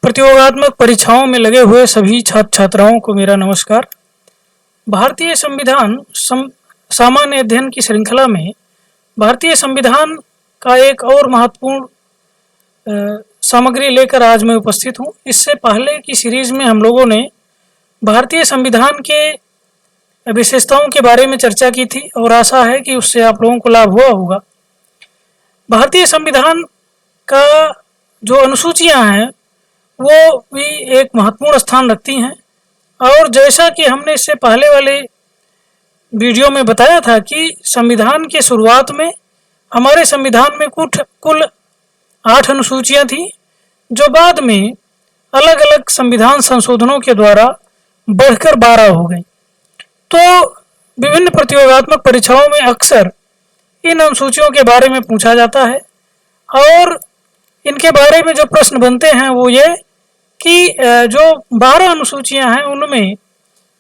प्रतियोगात्मक परीक्षाओं में लगे हुए सभी छात्र छात्राओं को मेरा नमस्कार। भारतीय संविधान सामान्य अध्ययन की श्रृंखला में भारतीय संविधान का एक और महत्वपूर्ण सामग्री लेकर आज मैं उपस्थित हूँ। इससे पहले की सीरीज में हम लोगों ने भारतीय संविधान के विशेषताओं के बारे में चर्चा की थी और आशा है कि उससे आप लोगों को लाभ हुआ होगा। भारतीय संविधान का जो अनुसूचियां हैं वो भी एक महत्वपूर्ण स्थान रखती हैं और जैसा कि हमने इससे पहले वाले वीडियो में बताया था कि संविधान के शुरुआत में हमारे संविधान में कुल 8 अनुसूचियां थी, जो बाद में अलग अलग संविधान संशोधनों के द्वारा बढ़कर 12 हो गई। तो विभिन्न प्रतियोगात्मक परीक्षाओं में अक्सर इन अनुसूचियों के बारे में पूछा जाता है और इनके बारे में जो प्रश्न बनते हैं वो ये कि जो 12 अनुसूचियां हैं उनमें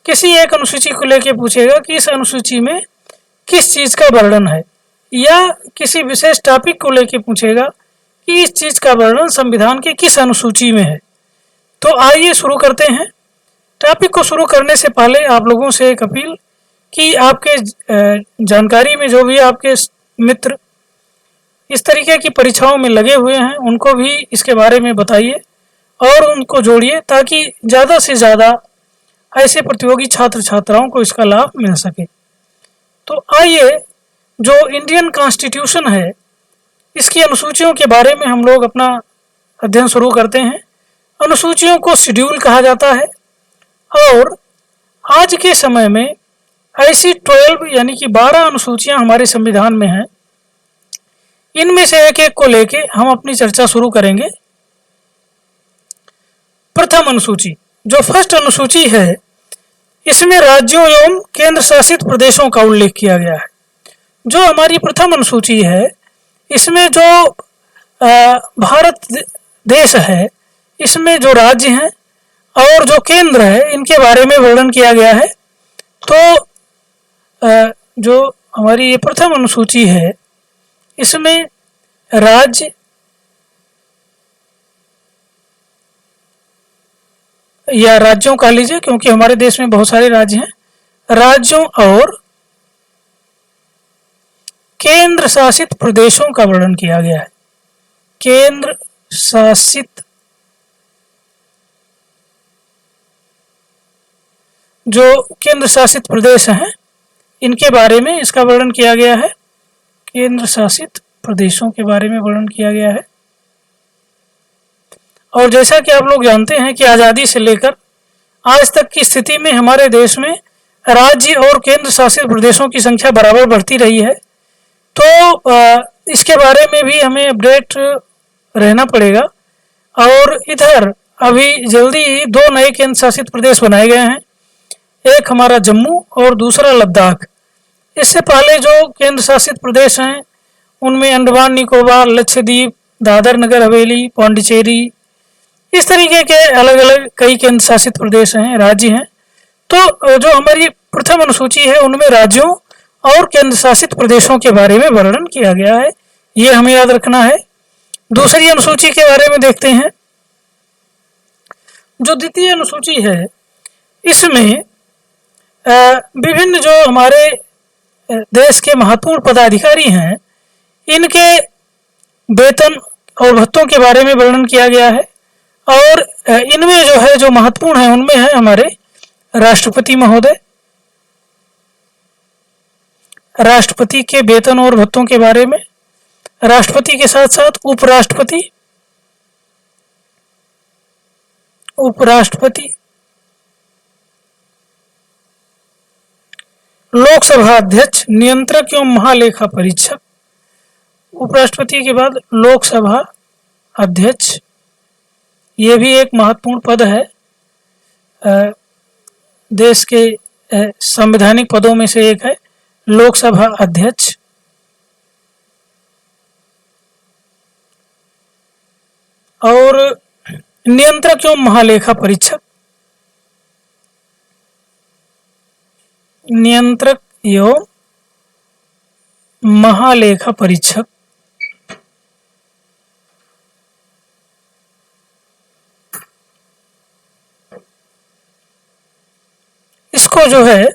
किसी एक अनुसूची को लेकर पूछेगा कि इस अनुसूची में किस चीज़ का वर्णन है, या किसी विशेष टॉपिक को लेकर पूछेगा कि इस चीज़ का वर्णन संविधान के किस अनुसूची में है। तो आइए शुरू करते हैं। टॉपिक को शुरू करने से पहले आप लोगों से एक अपील कि आपके जानकारी में जो भी आपके मित्र इस तरीके की परीक्षाओं में लगे हुए हैं उनको भी इसके बारे में बताइए और उनको जोड़िए ताकि ज़्यादा से ज़्यादा ऐसे प्रतियोगी छात्र छात्राओं को इसका लाभ मिल सके। तो आइए, जो इंडियन कॉन्स्टिट्यूशन है इसकी अनुसूचियों के बारे में हम लोग अपना अध्ययन शुरू करते हैं। अनुसूचियों को शेड्यूल कहा जाता है और आज के समय में ऐसी 12 यानी कि 12 अनुसूचियां हमारे संविधान में हैं। इनमें से एक एक को लेके हम अपनी चर्चा शुरू करेंगे। प्रथम अनुसूची, जो फर्स्ट अनुसूची है, इसमें राज्यों एवं केंद्र शासित प्रदेशों का उल्लेख किया गया है। जो हमारी प्रथम अनुसूची है इसमें जो भारत देश है इसमें जो राज्य हैं और जो केंद्र है इनके बारे में वर्णन किया गया है। तो जो हमारी ये प्रथम अनुसूची है इसमें राज्य या राज्यों कह लीजिए, क्योंकि हमारे देश में बहुत सारे राज्य हैं, राज्यों और केंद्र शासित प्रदेशों का वर्णन किया गया है। केंद्र शासित जो केंद्र शासित प्रदेश हैं इनके बारे में इसका वर्णन किया गया है। केंद्र शासित प्रदेशों के बारे में वर्णन किया गया है। और जैसा कि आप लोग जानते हैं कि आज़ादी से लेकर आज तक की स्थिति में हमारे देश में राज्य और केंद्र शासित प्रदेशों की संख्या बराबर बढ़ती रही है। तो इसके बारे में भी हमें अपडेट रहना पड़ेगा। और इधर अभी जल्दी ही 2 नए केंद्र शासित प्रदेश बनाए गए हैं, एक हमारा जम्मू और दूसरा लद्दाख। इससे पहले जो केंद्र शासित प्रदेश हैं उनमें अंडमान निकोबार, लक्षद्वीप, दादर नगर हवेली, पौंडीचेरी, इस तरीके के अलग अलग कई केंद्र शासित प्रदेश हैं, राज्य हैं। तो जो हमारी प्रथम अनुसूची है उनमें राज्यों और केंद्र शासित प्रदेशों के बारे में वर्णन किया गया है, ये हमें याद रखना है। दूसरी अनुसूची के बारे में देखते हैं। जो द्वितीय अनुसूची है इसमें विभिन्न जो हमारे देश के महत्वपूर्ण पदाधिकारी हैं इनके वेतन और भत्तों के बारे में वर्णन किया गया है। और इनमें जो है जो महत्वपूर्ण है उनमें है हमारे राष्ट्रपति महोदय, राष्ट्रपति के वेतन और भत्तों के बारे में, राष्ट्रपति के साथ साथ उपराष्ट्रपति, लोकसभा अध्यक्ष, नियंत्रक एवं महालेखा परीक्षक, उपराष्ट्रपति के बाद लोकसभा अध्यक्ष, ये भी एक महत्वपूर्ण पद है। देश के संवैधानिक पदों में से एक है लोकसभा अध्यक्ष। और नियंत्रक एवं महालेखा परीक्षक, नियंत्रक एवं महालेखा परीक्षक, इसको जो है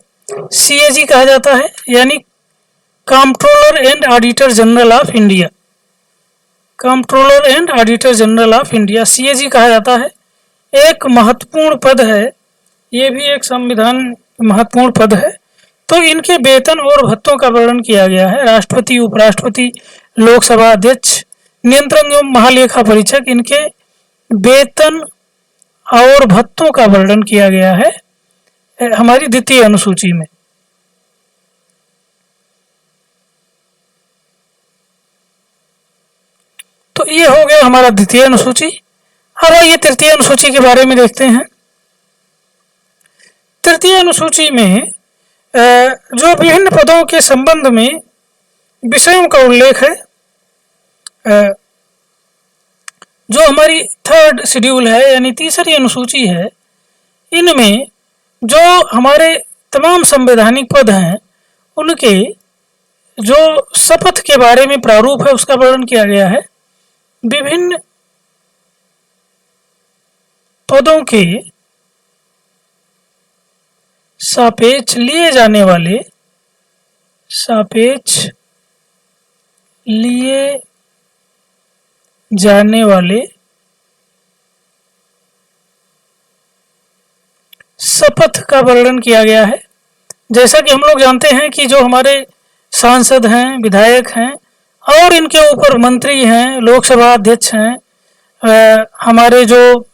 CAG कहा जाता है, यानी controller and auditor general of India. Controller and auditor general of India CAG कहा जाता है। एक महत्वपूर्ण पद है, ये भी एक संविधान महत्वपूर्ण पद है। तो इनके वेतन और भत्तों का वर्णन किया गया है। राष्ट्रपति, उपराष्ट्रपति, लोकसभा अध्यक्ष, नियंत्रण एवं महालेखा परीक्षक, इनके वेतन और भत्तों का वर्णन किया गया है हमारी द्वितीय अनुसूची में। तो ये हो गया हमारा द्वितीय अनुसूची। अब आइए तृतीय अनुसूची के बारे में देखते हैं। तृतीय अनुसूची में जो विभिन्न पदों के संबंध में विषयों का उल्लेख है, जो हमारी थर्ड शेड्यूल है यानी तीसरी अनुसूची है, इनमें जो हमारे तमाम संवैधानिक पद हैं उनके जो शपथ के बारे में प्रारूप है उसका वर्णन किया गया है। विभिन्न पदों के सापेक्ष लिए जाने वाले शपथ का वर्णन किया गया है। जैसा कि हम लोग जानते हैं कि जो हमारे सांसद हैं, विधायक हैं और इनके ऊपर मंत्री हैं, लोकसभा अध्यक्ष हैं, हमारे जो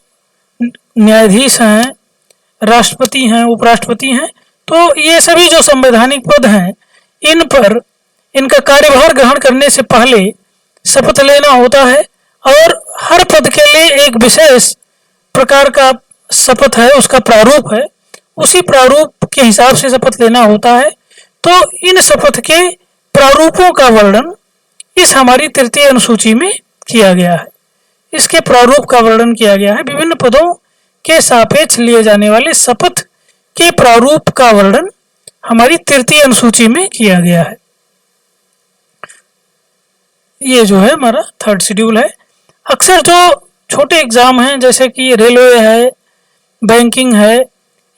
न्यायाधीश हैं, राष्ट्रपति हैं, उपराष्ट्रपति हैं, तो ये सभी जो संवैधानिक पद हैं इन पर इनका कार्यभार ग्रहण करने से पहले शपथ लेना होता है और हर पद के लिए एक विशेष प्रकार का शपथ है, उसका प्रारूप है, उसी प्रारूप के हिसाब से शपथ लेना होता है। तो इन शपथ के प्रारूपों का वर्णन इस हमारी तृतीय अनुसूची में किया गया है। इसके प्रारूप का वर्णन किया गया है। विभिन्न पदों के सापेक्ष लिए जाने वाले शपथ के प्रारूप का वर्णन हमारी तृतीय अनुसूची में किया गया है। ये जो है हमारा थर्ड शेड्यूल है। अक्सर जो छोटे एग्जाम हैं जैसे कि रेलवे है, बैंकिंग है,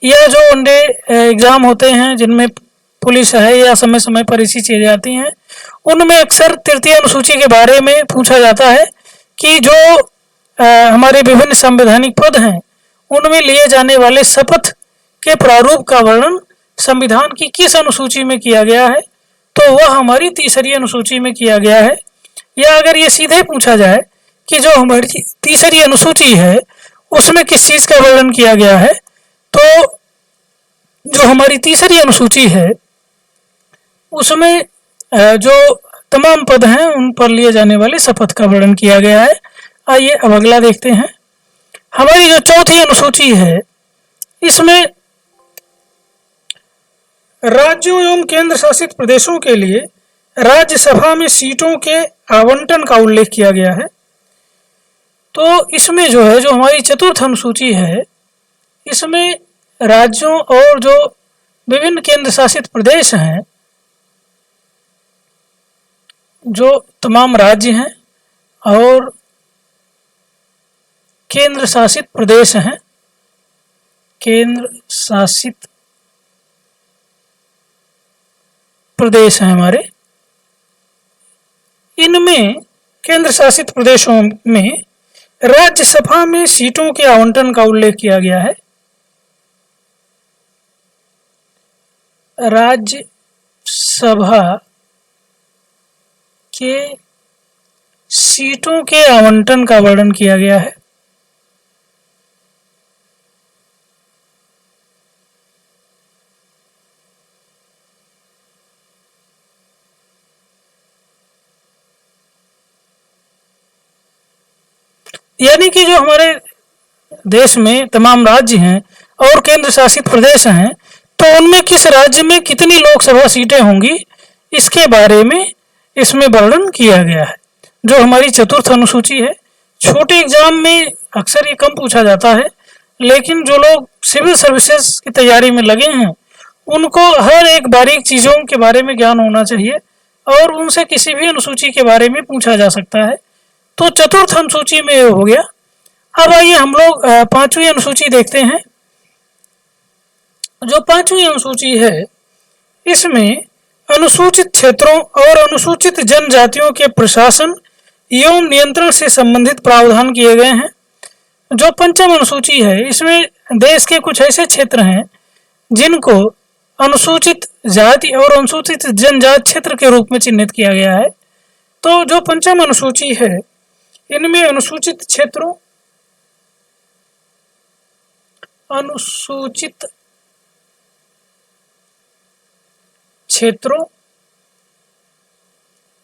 या जो वनडे एग्जाम होते हैं जिनमें पुलिस है या समय समय पर ऐसी चीजें आती हैं, उनमें अक्सर तृतीय अनुसूची के बारे में पूछा जाता है कि जो हमारे विभिन्न संवैधानिक पद हैं उनमें लिए जाने वाले शपथ के प्रारूप का वर्णन संविधान की किस अनुसूची में किया गया है, तो वह हमारी तीसरी अनुसूची में किया गया है। या अगर ये सीधे पूछा जाए कि जो हमारी तीसरी अनुसूची है उसमें किस चीज का वर्णन किया गया है, तो जो हमारी तीसरी अनुसूची है उसमें जो तमाम पद हैं उन पर लिए जाने वाले शपथ का वर्णन किया गया है। आइए अब अगला देखते हैं। हमारी जो चौथी अनुसूची है इसमें राज्यों एवं केंद्र शासित प्रदेशों के लिए राज्यसभा में सीटों के आवंटन का उल्लेख किया गया है। तो इसमें जो है जो हमारी चतुर्थ अनुसूची है इसमें राज्यों और जो विभिन्न केंद्र शासित प्रदेश हैं, जो तमाम राज्य हैं और केंद्र शासित प्रदेश हैं, केंद्र शासित प्रदेश हैं हमारे, इनमें केंद्र शासित प्रदेशों में राज्यसभा में सीटों के आवंटन का उल्लेख किया गया है। राज्यसभा के सीटों के आवंटन का वर्णन किया गया है। यानी कि जो हमारे देश में तमाम राज्य हैं और केंद्र शासित प्रदेश हैं, तो उनमें किस राज्य में कितनी लोकसभा सीटें होंगी इसके बारे में इसमें वर्णन किया गया है। जो हमारी चतुर्थ अनुसूची है, छोटे एग्जाम में अक्सर ये कम पूछा जाता है, लेकिन जो लोग सिविल सर्विसेज की तैयारी में लगे हैं उनको हर एक बारीक चीज़ों के बारे में ज्ञान होना चाहिए और उनसे किसी भी अनुसूची के बारे में पूछा जा सकता है। तो चतुर्थ अनुसूची में हो गया। अब आइए हम लोग पांचवी अनुसूची देखते हैं। जो पांचवी अनुसूची है इसमें अनुसूचित क्षेत्रों और अनुसूचित जनजातियों के प्रशासन एवं नियंत्रण से संबंधित प्रावधान किए गए हैं। जो पंचम अनुसूची है इसमें देश के कुछ ऐसे क्षेत्र हैं जिनको अनुसूचित जाति और अनुसूचित जनजाति क्षेत्र के रूप में चिन्हित किया गया है। तो जो पंचम अनुसूची है इनमें अनुसूचित क्षेत्रों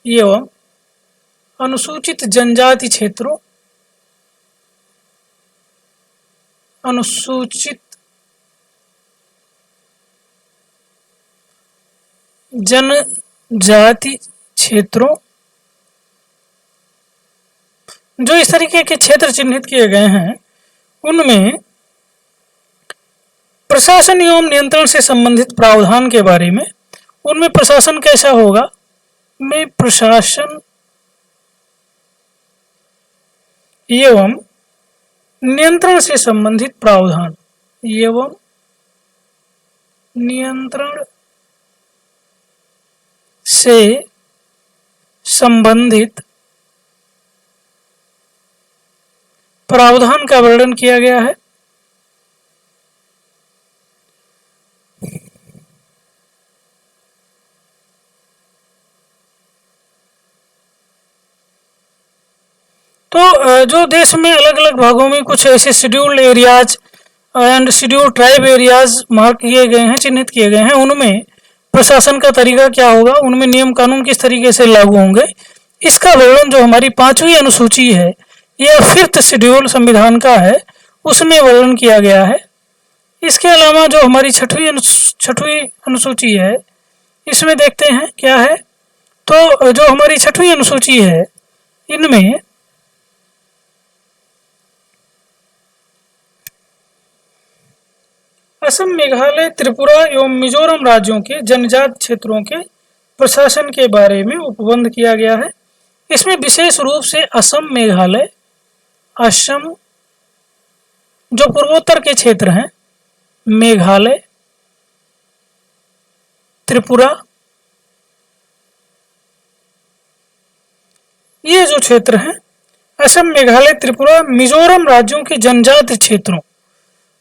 एवं अनुसूचित जनजाति क्षेत्रों अनुसूचित जनजाति क्षेत्रों जो इस तरीके के क्षेत्र चिन्हित किए गए हैं उनमें प्रशासन एवं नियंत्रण से संबंधित प्रावधान के बारे में, उनमें प्रशासन कैसा होगा, में प्रशासन एवं नियंत्रण से संबंधित प्रावधान एवं नियंत्रण से संबंधित प्रावधान का वर्णन किया गया है। तो जो देश में अलग अलग भागों में कुछ ऐसे scheduled areas and scheduled tribe areas mark किए गए हैं, चिन्हित किए गए हैं, उनमें प्रशासन का तरीका क्या होगा, उनमें नियम कानून किस तरीके से लागू होंगे, इसका वर्णन जो हमारी पांचवी अनुसूची है यह 5th शेड्यूल संविधान का है उसमें वर्णन किया गया है। इसके अलावा जो हमारी छठवीं अनुसूची है इसमें देखते हैं क्या है। तो जो हमारी छठवीं अनुसूची है इनमें असम, मेघालय, त्रिपुरा एवं मिजोरम राज्यों के जनजाति क्षेत्रों के प्रशासन के बारे में उपबंध किया गया है। इसमें विशेष रूप से असम, मेघालय, असम जो पूर्वोत्तर के क्षेत्र हैं, मेघालय, त्रिपुरा, ये जो क्षेत्र हैं असम, मेघालय, त्रिपुरा, मिजोरम राज्यों के जनजाति क्षेत्रों,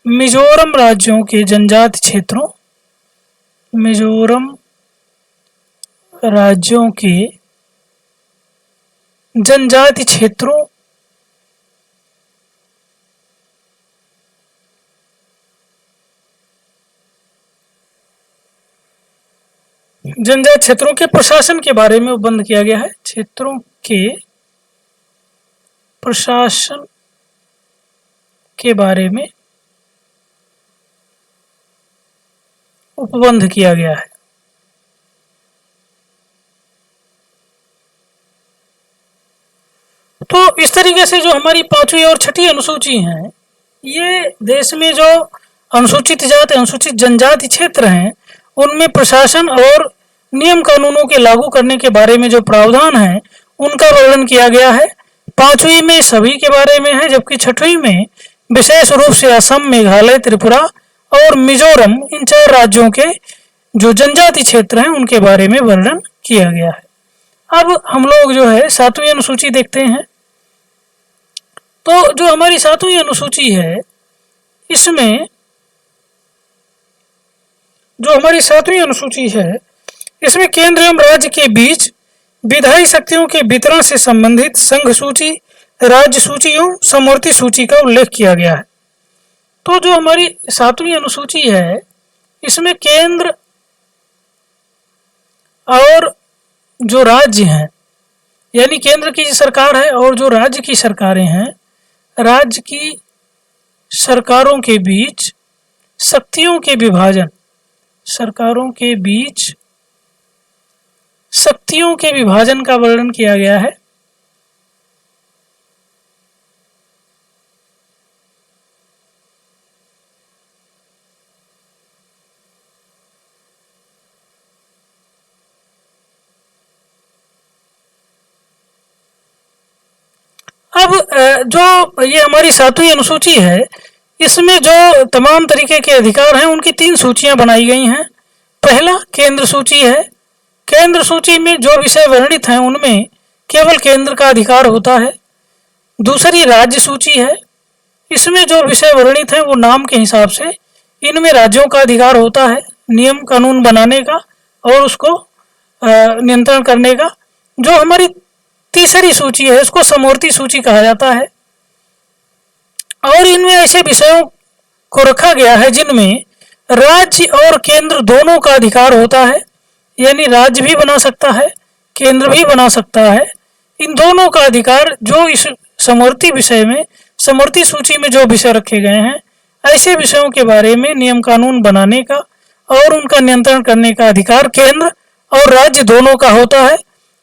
मिजोरम राज्यों के जनजाति क्षेत्रों, मिजोरम राज्यों के जनजाति क्षेत्रों जनजाति क्षेत्रों के प्रशासन के बारे में उपबंध किया गया है। क्षेत्रों के प्रशासन के बारे में उपबंध किया गया है। तो इस तरीके से जो हमारी पांचवी और छठी अनुसूची हैं ये देश में जो अनुसूचित जाति, अनुसूचित जनजाति क्षेत्र हैं उनमें प्रशासन और नियम कानूनों के लागू करने के बारे में जो प्रावधान है उनका वर्णन किया गया है। पांचवी में सभी के बारे में है, जबकि छठवीं में विशेष रूप से असम, मेघालय, त्रिपुरा और मिजोरम इन 4 राज्यों के जो जनजाति क्षेत्र हैं उनके बारे में वर्णन किया गया है। अब हम लोग जो है 7वीं अनुसूची देखते हैं। तो जो हमारी 7वीं अनुसूची है इसमें जो हमारी 7वीं अनुसूची है इसमें केंद्र एवं राज्य के बीच विधायी शक्तियों के वितरण से संबंधित संघ सूची, राज्य सूची एवं समवर्ती सूची का उल्लेख किया गया है। तो जो हमारी 7वीं अनुसूची है इसमें केंद्र और जो राज्य हैं यानी केंद्र की सरकार है और जो राज्य की सरकारें हैं, राज्य की सरकारों के बीच शक्तियों के विभाजन, सरकारों के बीच शक्तियों के विभाजन का वर्णन किया गया है। अब जो ये हमारी 7वीं अनुसूची है इसमें जो तमाम तरीके के अधिकार हैं उनकी 3 सूचियां बनाई गई हैं। पहला केंद्र सूची है। केंद्र सूची में जो विषय वर्णित हैं उनमें केवल केंद्र का अधिकार होता है। दूसरी राज्य सूची है। इसमें जो विषय वर्णित हैं वो नाम के हिसाब से इनमें राज्यों का अधिकार होता है नियम कानून बनाने का और उसको नियंत्रण करने का। जो हमारी तीसरी सूची है उसको समवर्ती सूची कहा जाता है और इनमें ऐसे विषयों को रखा गया है जिनमें राज्य और केंद्र दोनों का अधिकार होता है, यानी राज्य भी बना सकता है केंद्र भी बना सकता है। इन दोनों का अधिकार जो इस समवर्ती विषय में समवर्ती सूची में जो विषय रखे गए हैं ऐसे विषयों के बारे में नियम कानून बनाने का और उनका नियंत्रण करने का अधिकार केंद्र और राज्य दोनों का होता है।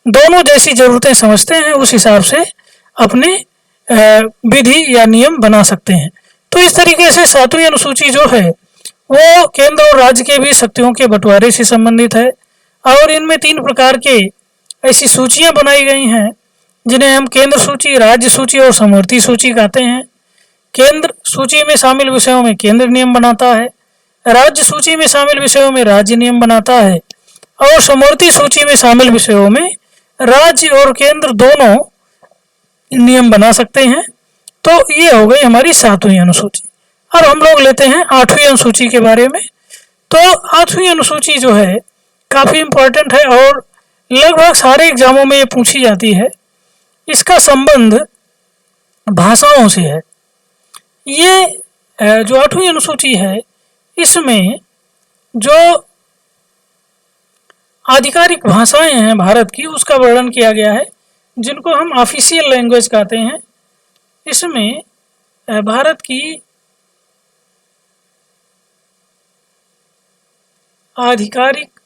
दोनों जैसी जरूरतें समझते हैं उस हिसाब से अपने विधि या नियम बना सकते हैं। तो इस तरीके से 7वीं अनुसूची जो है वो केंद्र और राज्य के बीच शक्तियों के बंटवारे से संबंधित है और इनमें 3 प्रकार के ऐसी सूचियां बनाई गई हैं जिन्हें हम केंद्र सूची, राज्य सूची और समवर्ती सूची कहते हैं। केंद्र सूची में शामिल विषयों में केंद्र नियम बनाता है, राज्य सूची में शामिल विषयों में राज्य नियम बनाता है और समवर्ती सूची में शामिल विषयों में राज्य और केंद्र दोनों नियम बना सकते हैं। तो ये हो गई हमारी 7वीं अनुसूची। अब हम लोग लेते हैं 8वीं अनुसूची के बारे में। तो 8वीं अनुसूची जो है काफ़ी इम्पोर्टेंट है और लगभग सारे एग्जामों में ये पूछी जाती है। इसका संबंध भाषाओं से है। ये जो 8वीं अनुसूची है इसमें जो आधिकारिक भाषाएं हैं भारत की उसका वर्णन किया गया है जिनको हम ऑफिशियल लैंग्वेज कहते हैं। इसमें भारत की आधिकारिक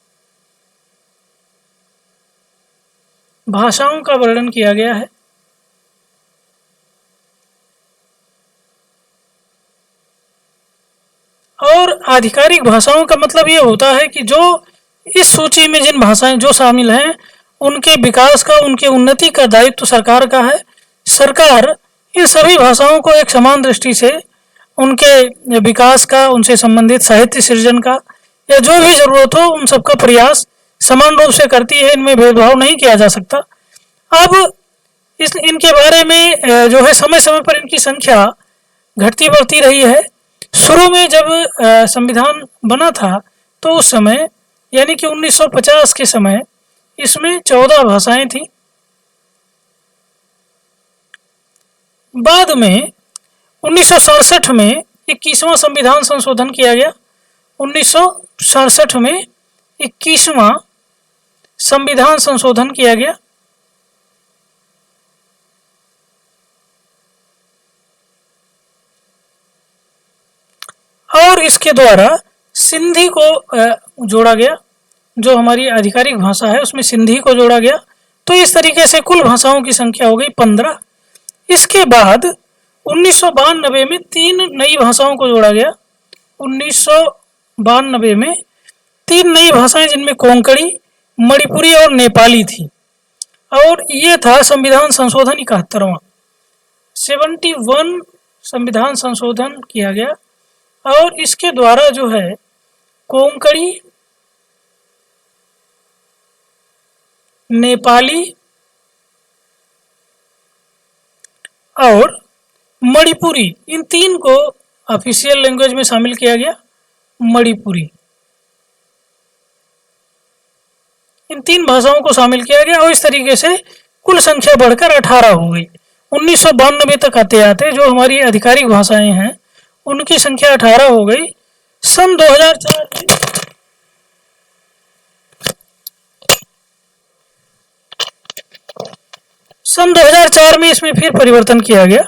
भाषाओं का वर्णन किया गया है। और आधिकारिक भाषाओं का मतलब ये होता है कि जो इस सूची में जिन भाषाएं जो शामिल हैं उनके विकास का उनके उन्नति का दायित्व सरकार का है। सरकार इन सभी भाषाओं को एक समान दृष्टि से उनके विकास का उनसे संबंधित साहित्य सृजन का या जो भी जरूरत हो उन सबका प्रयास समान रूप से करती है। इनमें भेदभाव नहीं किया जा सकता। अब इनके बारे में जो है समय समय पर इनकी संख्या घटती बढ़ती रही है। शुरू में जब संविधान बना था तो उस समय यानी कि 1950 के समय इसमें 14 भाषाएं थी। बाद में 1967 में 21वां संविधान संशोधन किया गया। 1967 में 21वां संविधान संशोधन किया गया और इसके द्वारा सिंधी को जोड़ा गया। जो हमारी आधिकारिक भाषा है उसमें सिंधी को जोड़ा गया। तो इस तरीके से कुल भाषाओं की संख्या हो गई 15। इसके बाद 1992 में 3 नई भाषाओं को जोड़ा गया। 1992 में 3 नई भाषाएं जिनमें कोंकणी, मणिपुरी और नेपाली थी और ये था संविधान संशोधन 71वां। 71 संविधान संशोधन किया गया और इसके द्वारा जो है कोंकणी, नेपाली और मणिपुरी इन 3 को ऑफिशियल लैंग्वेज में शामिल किया गया। मणिपुरी इन 3 भाषाओं को शामिल किया गया और इस तरीके से कुल संख्या बढ़कर 18 हो गई। 1992 तक आते आते जो हमारी आधिकारिक भाषाएं हैं उनकी संख्या 18 हो गई। सन 2004 में इसमें फिर परिवर्तन किया गया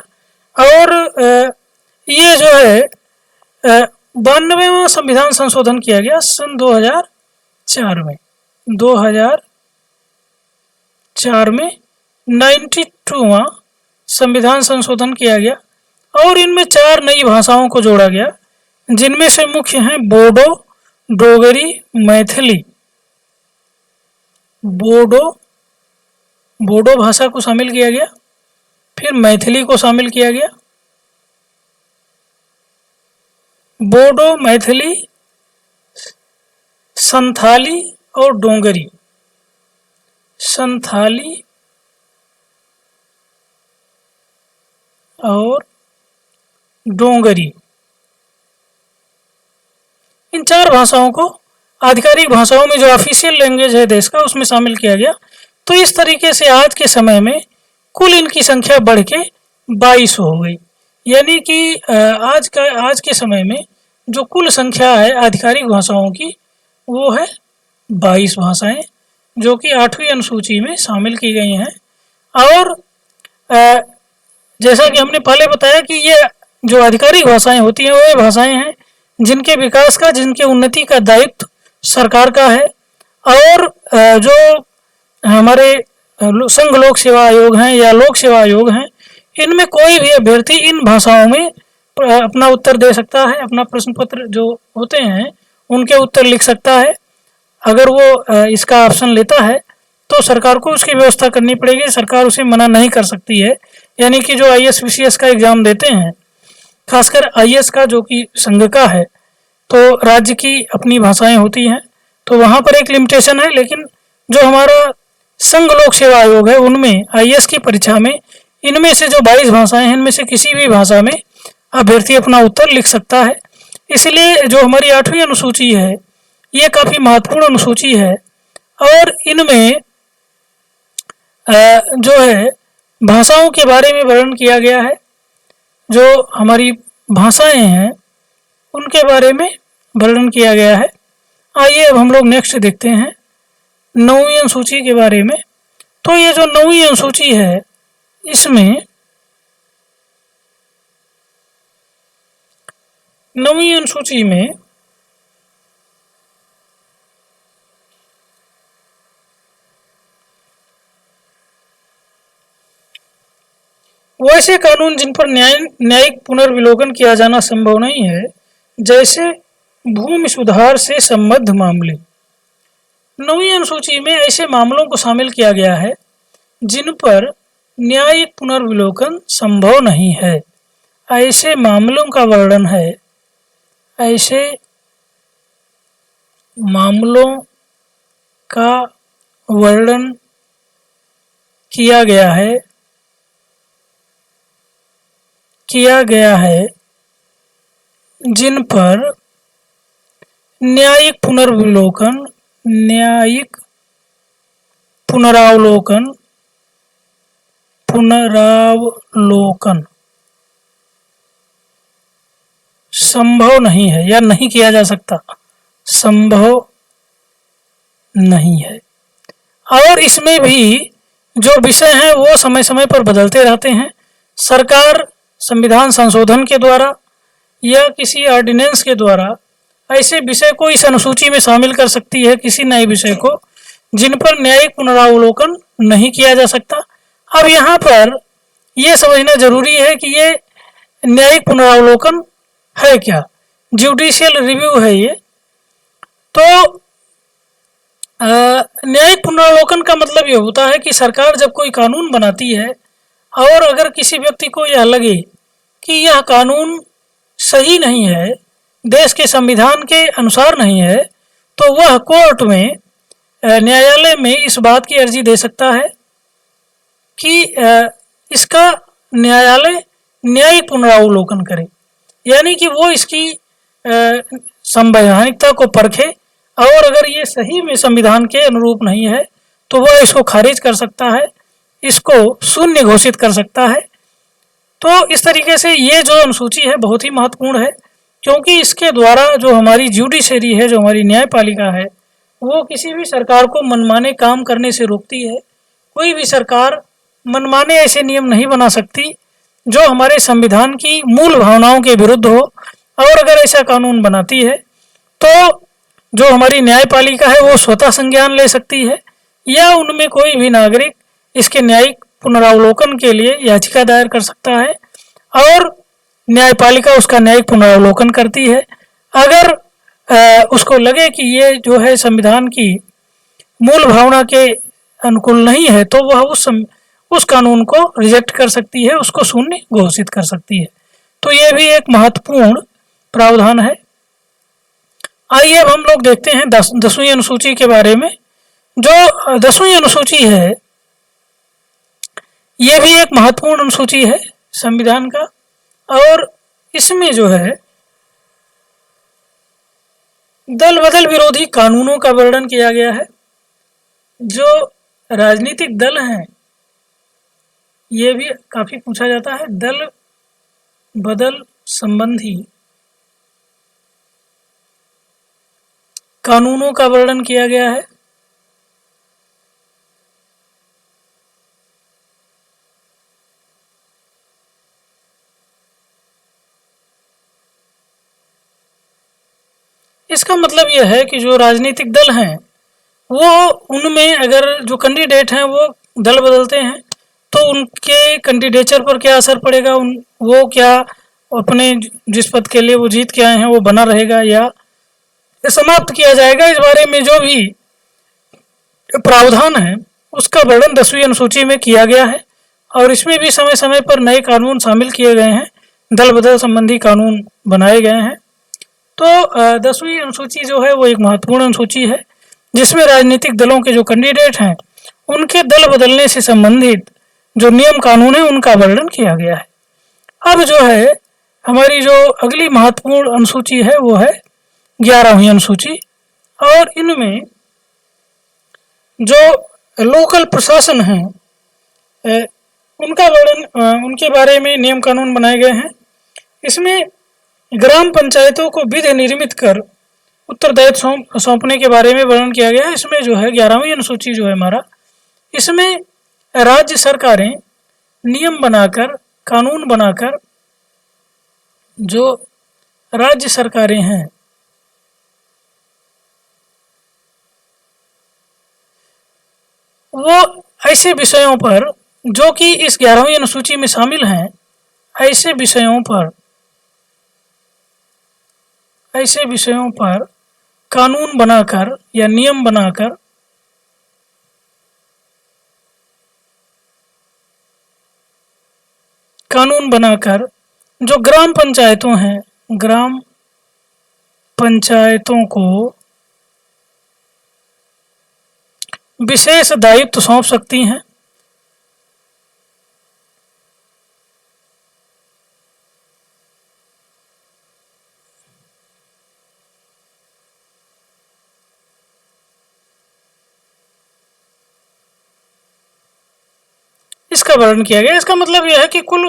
और ये जो है 92वां संविधान संशोधन किया गया सन 2004 में। 2004 में 92वां संविधान संशोधन किया गया और इनमें 4 नई भाषाओं को जोड़ा गया जिनमें से मुख्य हैं बोडो, डोगरी, मैथिली। बोडो भाषा को शामिल किया गया, फिर मैथिली को शामिल किया गया बोडो, मैथिली, संथाली और डोंगरी। संथाली और डोंगरी, इन 4 भाषाओं को आधिकारिक भाषाओं में जो ऑफिशियल लैंग्वेज है देश का उसमें शामिल किया गया। तो इस तरीके से आज के समय में कुल इनकी संख्या बढ़ के 22 हो गई। यानी कि आज के समय में जो कुल संख्या है आधिकारिक भाषाओं की वो है 22 भाषाएं, जो कि 8वीं अनुसूची में शामिल की गई हैं। और जैसा कि हमने पहले बताया कि ये जो आधिकारिक भाषाएं होती हैं वो भाषाएं हैं जिनके विकास का, जिनके उन्नति का दायित्व सरकार का है। और जो हमारे संघ लोक सेवा आयोग हैं या लोक सेवा आयोग हैं, इनमें कोई भी अभ्यर्थी इन भाषाओं में अपना उत्तर दे सकता है। अपना प्रश्न पत्र जो होते हैं उनके उत्तर लिख सकता है। अगर वो इसका ऑप्शन लेता है तो सरकार को उसकी व्यवस्था करनी पड़ेगी, सरकार उसे मना नहीं कर सकती है। यानी कि जो IAS VCS का एग्जाम देते हैं, खासकर IAS का जो कि संघ का है, तो राज्य की अपनी भाषाएं होती हैं, तो वहाँ पर एक लिमिटेशन है। लेकिन जो हमारा संघ लोक सेवा आयोग है उनमें IAS की परीक्षा में इनमें से जो 22 भाषाएं हैं इनमें से किसी भी भाषा में अभ्यर्थी अपना उत्तर लिख सकता है। इसलिए जो हमारी 8वीं अनुसूची है ये काफ़ी महत्वपूर्ण अनुसूची है। और इनमें जो है भाषाओं के बारे में वर्णन किया गया है। जो हमारी भाषाएं हैं उनके बारे में वर्णन किया गया है। आइए अब हम लोग नेक्स्ट देखते हैं 9वीं अनुसूची के बारे में। तो ये जो 9वीं अनुसूची है इसमें 9वीं अनुसूची में वैसे कानून जिन पर न्यायिक पुनर्विलोकन किया जाना संभव नहीं है, जैसे भूमि सुधार से संबद्ध मामले। 9वीं अनुसूची में ऐसे मामलों को शामिल किया गया है जिन पर न्यायिक पुनर्विलोकन संभव नहीं है। ऐसे मामलों का वर्णन है, ऐसे मामलों का वर्णन किया गया है जिन पर न्यायिक पुनरावलोकन संभव नहीं है या नहीं किया जा सकता, संभव नहीं है। और इसमें भी जो विषय हैं वो समय समय पर बदलते रहते हैं। सरकार संविधान संशोधन के द्वारा या किसी ऑर्डिनेंस के द्वारा ऐसे विषय को इस अनुसूची में शामिल कर सकती है, किसी नए विषय को जिन पर न्यायिक पुनरावलोकन नहीं किया जा सकता। अब यहाँ पर यह समझना जरूरी है कि ये न्यायिक पुनरावलोकन है क्या, जुडिशियल रिव्यू है ये। तो न्यायिक पुनरावलोकन का मतलब ये होता है कि सरकार जब कोई कानून बनाती है और अगर किसी व्यक्ति को यह लगे कि यह कानून सही नहीं है, देश के संविधान के अनुसार नहीं है, तो वह कोर्ट में न्यायालय में इस बात की अर्जी दे सकता है कि इसका न्यायालय न्यायिक पुनरावलोकन करे। यानी कि वो इसकी संवैधानिकता को परखे और अगर ये सही में संविधान के अनुरूप नहीं है तो वह इसको खारिज कर सकता है, इसको शून्य घोषित कर सकता है। तो इस तरीके से ये जो अनुसूची है बहुत ही महत्वपूर्ण है, क्योंकि इसके द्वारा जो हमारी जुडिशरी है, जो हमारी न्यायपालिका है, वो किसी भी सरकार को मनमाने काम करने से रोकती है। कोई भी सरकार मनमाने ऐसे नियम नहीं बना सकती जो हमारे संविधान की मूल भावनाओं के विरुद्ध हो। और अगर ऐसा कानून बनाती है तो जो हमारी न्यायपालिका है वो स्वतः संज्ञान ले सकती है या उनमें कोई भी नागरिक इसके न्यायिक पुनरावलोकन के लिए याचिका दायर कर सकता है और न्यायपालिका उसका न्यायिक पुनरावलोकन करती है। अगर उसको लगे कि ये जो है संविधान की मूल भावना के अनुकूल नहीं है तो वह उस कानून को रिजेक्ट कर सकती है, उसको शून्य घोषित कर सकती है। तो ये भी एक महत्वपूर्ण प्रावधान है। आइए अब हम लोग देखते हैं 10वीं अनुसूची के बारे में। जो 10वीं अनुसूची है ये भी एक महत्वपूर्ण अनुसूची है संविधान का, और इसमें जो है दल बदल विरोधी कानूनों का वर्णन किया गया है। जो राजनीतिक दल हैं ये भी काफी पूछा जाता है। दल बदल संबंधी कानूनों का वर्णन किया गया है। इसका मतलब यह है कि जो राजनीतिक दल हैं वो उनमें अगर जो कैंडिडेट हैं वो दल बदलते हैं तो उनके कैंडिडेचर पर क्या असर पड़ेगा, वो क्या अपने जिस पद के लिए वो जीत के आए हैं वो बना रहेगा या समाप्त किया जाएगा। इस बारे में जो भी प्रावधान है उसका वर्णन 10वीं अनुसूची में किया गया है, और इसमें भी समय समय पर नए कानून शामिल किए गए हैं, दल बदल संबंधी कानून बनाए गए हैं। तो 10वीं अनुसूची जो है वो एक महत्वपूर्ण अनुसूची है जिसमें राजनीतिक दलों के जो कैंडिडेट हैं उनके दल बदलने से संबंधित जो नियम कानून है उनका वर्णन किया गया है। अब जो है हमारी जो अगली महत्वपूर्ण अनुसूची है वो है 11वीं अनुसूची, और इनमें जो लोकल प्रशासन है उनका वर्णन, उनके बारे में नियम कानून बनाए गए हैं। इसमें ग्राम पंचायतों को विधि निर्मित कर उत्तरदायित्व सौंपने के बारे में वर्णन किया गया है। इसमें जो है 11वीं अनुसूची जो है हमारा, इसमें राज्य सरकारें नियम बनाकर, कानून बनाकर, जो राज्य सरकारें हैं वो ऐसे विषयों पर जो कि इस 11वीं अनुसूची में शामिल हैं, ऐसे विषयों पर कानून बनाकर या नियम बनाकर जो ग्राम पंचायतों हैं, ग्राम पंचायतों को विशेष दायित्व सौंप सकती हैं। इसका वर्णन किया गया। इसका मतलब यह है कि कुल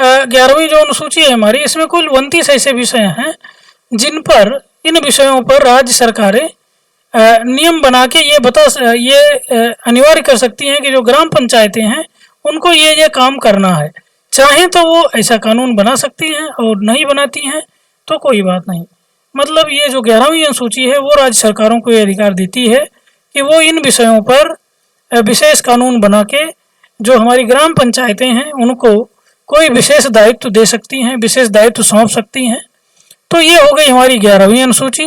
11वीं जो अनुसूची है हमारी, इसमें कुल 29 ऐसे विषय हैं जिन पर, इन विषयों पर राज्य सरकारें नियम बना के ये अनिवार्य कर सकती हैं कि जो ग्राम पंचायतें हैं उनको ये काम करना है। चाहे तो वो ऐसा कानून बना सकती हैं और नहीं बनाती हैं तो कोई बात नहीं। मतलब ये जो 11वीं अनुसूची है वो राज्य सरकारों को ये अधिकार देती है कि वो इन विषयों पर विशेष कानून बना के जो हमारी ग्राम पंचायतें हैं उनको कोई विशेष दायित्व दे सकती हैं, विशेष दायित्व सौंप सकती हैं। तो ये हो गई हमारी 11वीं अनुसूची।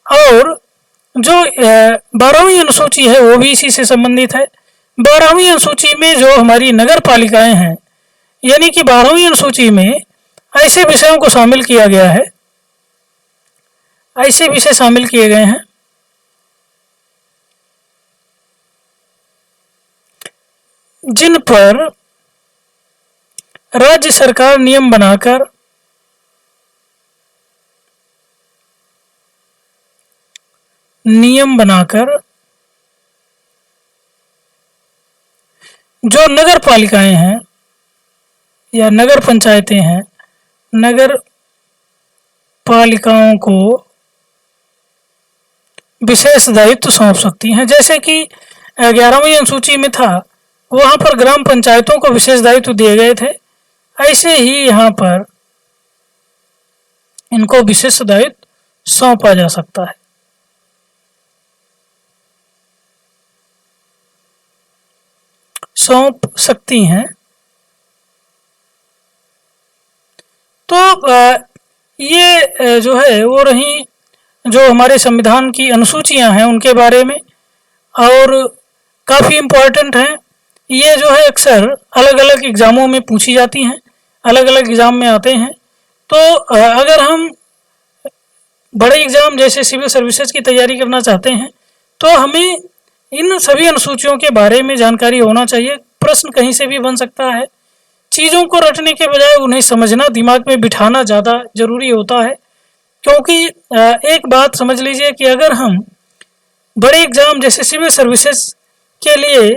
और जो 12वीं अनुसूची है वो भी इसी से संबंधित है। 12वीं अनुसूची में जो हमारी नगर पालिकाएं हैं, यानी कि 12वीं अनुसूची में ऐसे विषयों को शामिल किया गया है, ऐसे विषय शामिल किए गए हैं जिन पर राज्य सरकार नियम बनाकर जो नगर पालिकाएं हैं या नगर पंचायतें हैं, नगर पालिकाओं को विशेष दायित्व सौंप सकती हैं। जैसे कि 11वीं अनुसूची में था, वहां पर ग्राम पंचायतों को विशेष दायित्व दिए गए थे, ऐसे ही यहाँ पर इनको विशेष दायित्व सौंपा जा सकता है। सौंप सकती हैं। तो ये जो है वो रही जो हमारे संविधान की अनुसूचियां हैं उनके बारे में, और काफ़ी इम्पोर्टेंट हैं। ये जो है अक्सर अलग अलग एग्ज़ामों में पूछी जाती हैं, अलग अलग एग्ज़ाम में आते हैं। तो अगर हम बड़े एग्जाम जैसे सिविल सर्विसेज की तैयारी करना चाहते हैं तो हमें इन सभी अनुसूचियों के बारे में जानकारी होना चाहिए। प्रश्न कहीं से भी बन सकता है। चीज़ों को रटने के बजाय उन्हें समझना, दिमाग में बिठाना ज़्यादा ज़रूरी होता है। क्योंकि एक बात समझ लीजिए कि अगर हम बड़े एग्ज़ाम जैसे सिविल सर्विसेज के लिए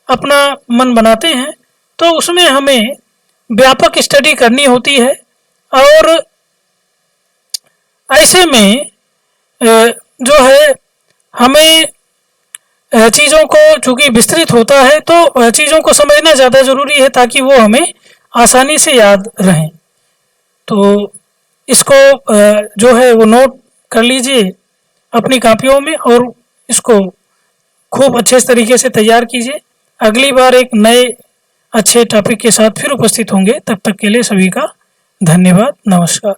अपना मन बनाते हैं तो उसमें हमें व्यापक स्टडी करनी होती है और ऐसे में जो है हमें चीज़ों को चूँकि विस्तृत होता है तो चीज़ों को समझना ज़्यादा ज़रूरी है ताकि वो हमें आसानी से याद रहें। तो इसको जो है वो नोट कर लीजिए अपनी कापियों में और इसको खूब अच्छे तरीके से तैयार कीजिए। अगली बार एक नए अच्छे टॉपिक के साथ फिर उपस्थित होंगे। तब तक के लिए सभी का धन्यवाद। नमस्कार।